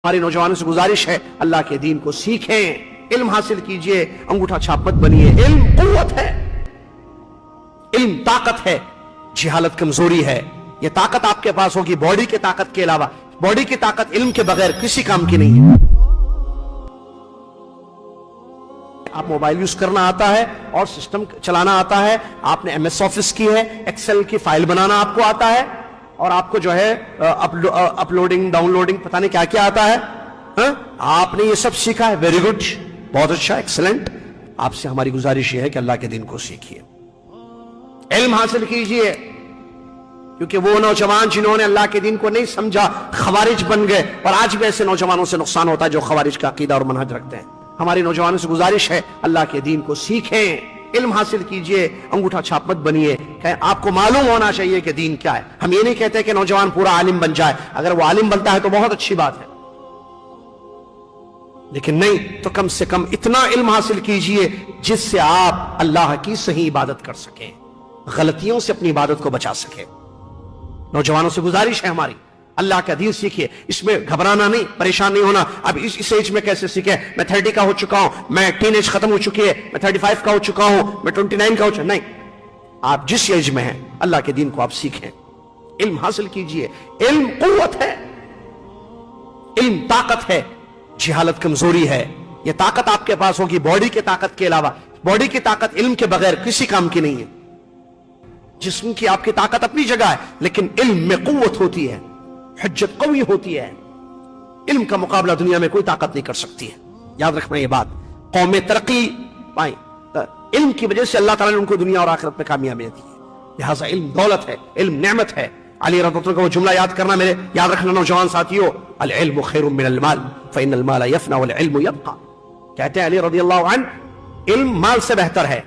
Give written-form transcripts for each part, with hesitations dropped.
ہماری نوجوانوں سے گزارش ہے اللہ کے دین کو سیکھیں، علم حاصل کیجئے، انگوٹھا چھاپ مت بنیے۔ علم قوت ہے، علم طاقت ہے، جہالت کمزوری ہے۔ یہ طاقت آپ کے پاس ہوگی باڈی کے طاقت کے علاوہ، باڈی کی طاقت علم کے بغیر کسی کام کی نہیں ہے۔ آپ موبائل یوز کرنا آتا ہے اور سسٹم چلانا آتا ہے، آپ نے ایم ایس آفس کی ہے، ایکسل کی فائل بنانا آپ کو آتا ہے، اور آپ کو جو ہے اپلوڈنگ ڈاؤن لوڈنگ پتہ نہیں کیا کیا آتا ہے، آپ نے یہ سب سیکھا ہے، ویری گڈ، بہت اچھا، ایکسلنٹ۔ آپ سے ہماری گزارش یہ ہے کہ اللہ کے دین کو سیکھیے، علم حاصل کیجئے، کیونکہ وہ نوجوان جنہوں نے اللہ کے دین کو نہیں سمجھا خوارج بن گئے، اور آج بھی ایسے نوجوانوں سے نقصان ہوتا ہے جو خوارج کا عقیدہ اور منہج رکھتے ہیں۔ ہماری نوجوانوں سے گزارش ہے اللہ کے دین کو سیکھیں، علم حاصل کیجئے، انگوٹھا چھاپ مت بنیے۔ آپ کو معلوم ہونا چاہیے کہ دین کیا ہے۔ ہم یہ نہیں کہتے کہ نوجوان پورا عالم بن جائے، اگر وہ عالم بنتا ہے تو بہت اچھی بات ہے، لیکن نہیں تو کم سے کم اتنا علم حاصل کیجئے جس سے آپ اللہ کی صحیح عبادت کر سکیں، غلطیوں سے اپنی عبادت کو بچا سکیں۔ نوجوانوں سے گزارش ہے ہماری، اللہ کا دین سیکھیے، اس میں گھبرانا نہیں، پریشان نہیں ہونا۔ اب اس ایج میں کیسے سیکھیں، میں 30 کا ہو چکا ہوں، میں ٹین ایج ختم ہو چکی ہے، میں 35 کا ہو چکا ہوں، میں 29 کا ہو چکا ہوں، نہیں، آپ جس ایج میں ہیں اللہ کے دین کو آپ سیکھیں، علم حاصل کیجئے۔ علم قوت ہے، علم طاقت ہے، جہالت کمزوری ہے۔ یہ طاقت آپ کے پاس ہوگی باڈی کے طاقت کے علاوہ، باڈی کی طاقت علم کے بغیر کسی کام کی نہیں ہے۔ جسم کی آپ کی طاقت اپنی جگہ ہے، لیکن علم میں قوت ہوتی ہے، حجت قوی ہوتی ہے۔ علم کا مقابلہ دنیا میں کوئی طاقت نہیں کر سکتی ہے، یاد رکھنا یہ بات۔ قومیں ترقی پائیں علم کی وجہ سے، اللہ تعالیٰ نے ان کو دنیا اور آخرت میں کامیابی دی ہے، لہٰذا علم دولت ہے، علم نعمت ہے۔ علی رضی اللہ عنہ کا وہ جملہ یاد کرنا، میرے یاد رکھنا نوجوان ساتھیو، العلم خیر من المال فإن المال يفنى والعلم يبقى۔ کہتے ہیں علی رضی اللہ عنہ، علم مال سے بہتر ہے،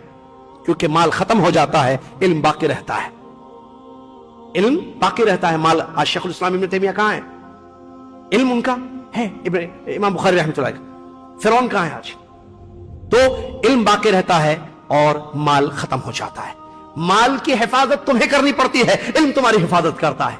کیونکہ مال ختم ہو جاتا ہے، علم باقی رہتا ہے، علم باقی رہتا ہے۔ مال آج شیخ الاسلام ابن تیمیہ کہاں ہے؟ علم ان کا ہے، امام بخاری رحمۃ اللہ علیہ۔ فرعون کہاں ہے آج؟ تو علم باقی رہتا ہے اور مال ختم ہو جاتا ہے۔ مال کی حفاظت تمہیں کرنی پڑتی ہے، علم تمہاری حفاظت کرتا ہے۔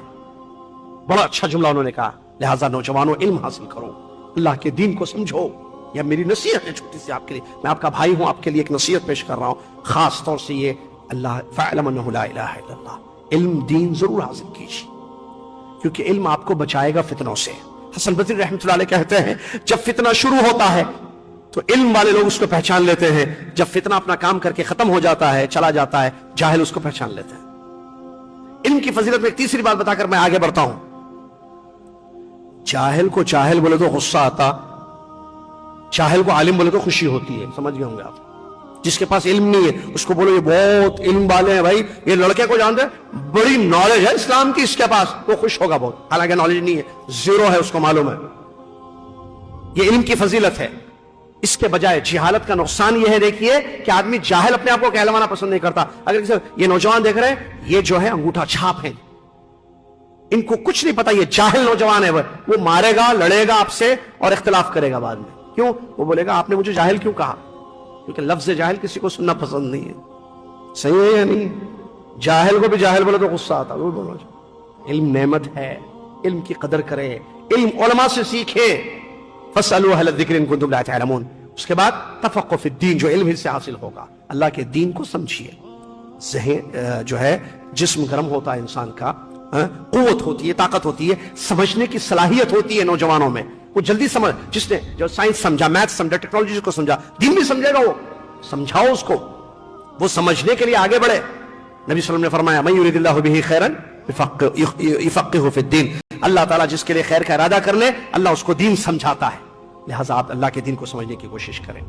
بڑا اچھا جملہ انہوں نے کہا، لہٰذا نوجوانوں علم حاصل کرو، اللہ کے دین کو سمجھو۔ یہ میری نصیحت ہے چھوٹی سی آپ کے لیے، میں آپ کا بھائی ہوں، آپ کے لیے ایک نصیحت پیش کر رہا ہوں، خاص طور سے یہ اللہ فاعلم انہ لا الہ الا اللہ، علم دین ضرور حاصل کیجیے، کیونکہ علم آپ کو بچائے گا فتنوں سے۔ حسن بصری رحمۃ اللہ علیہ کہتے ہیں، جب فتنہ شروع ہوتا ہے تو علم والے لوگ اس کو پہچان لیتے ہیں، جب فتنہ اپنا کام کر کے ختم ہو جاتا ہے، چلا جاتا ہے، جاہل اس کو پہچان لیتے ہیں۔ علم کی فضیلت میں ایک تیسری بات بتا کر میں آگے بڑھتا ہوں۔ جاہل کو جاہل بولے تو غصہ آتا، جاہل کو عالم بولے تو خوشی ہوتی ہے، سمجھ گئے ہوں گے آپ۔ جس کے پاس علم نہیں ہے اس کو بولو یہ بہت علم والے ہیں، بھائی یہ لڑکے کو جانتے ہیں، بڑی نالج ہے اسلام کی اس کے پاس، وہ خوش ہوگا بہت، حالانکہ نالج نہیں ہے، زیرو ہے، اس کو معلوم ہے۔ یہ علم کی فضیلت ہے۔ اس کے بجائے جہالت کا نقصان یہ ہے، دیکھیے کہ آدمی جاہل اپنے آپ کو کہلوانا پسند نہیں کرتا۔ اگر یہ نوجوان دیکھ رہے ہیں، یہ جو ہے انگوٹھا چھاپ ہیں، ان کو کچھ نہیں پتا، یہ جاہل نوجوان ہے، وہ مارے گا، لڑے گا آپ سے اور اختلاف کرے گا بعد میں۔ کیوں؟ وہ بولے گا آپ نے مجھے جاہل کیوں کہا؟ کیونکہ لفظ جاہل کسی کو سننا پسند نہیں ہے، صحیح ہے یا نہیں؟ جاہل کو بھی جاہل بولے تو غصہ آتا، وہ بولو۔ علم نعمت ہے، علم کی قدر کرے، علم علماء سے سیکھے، فاسألوا اہل الذکر ان کنتم لا تعلمون۔ اس کے بعد تفقہ فی الدین، جو علم ہی سے حاصل ہوگا، اللہ کے دین کو سمجھیے۔ ذہن جو ہے، جسم گرم ہوتا ہے انسان کا، قوت ہوتی ہے، طاقت ہوتی ہے، سمجھنے کی صلاحیت ہوتی ہے نوجوانوں میں، وہ جلدی سمجھ، جس نے جو سائنس سمجھا، میتھ سمجھا، ٹیکنالوجی کو سمجھا، دین بھی سمجھے گا، وہ سمجھاؤ اس کو، وہ سمجھنے کے لیے آگے بڑھے۔ نبی صلی اللہ علیہ وسلم نے فرمایا من یرید اللہ بہ خیرا یفقہہ فی الدین، اللہ تعالیٰ جس کے لیے خیر کا ارادہ کر لے، اللہ اس کو دین سمجھاتا ہے، لہٰذا آپ اللہ کے دین کو سمجھنے کی کوشش کریں۔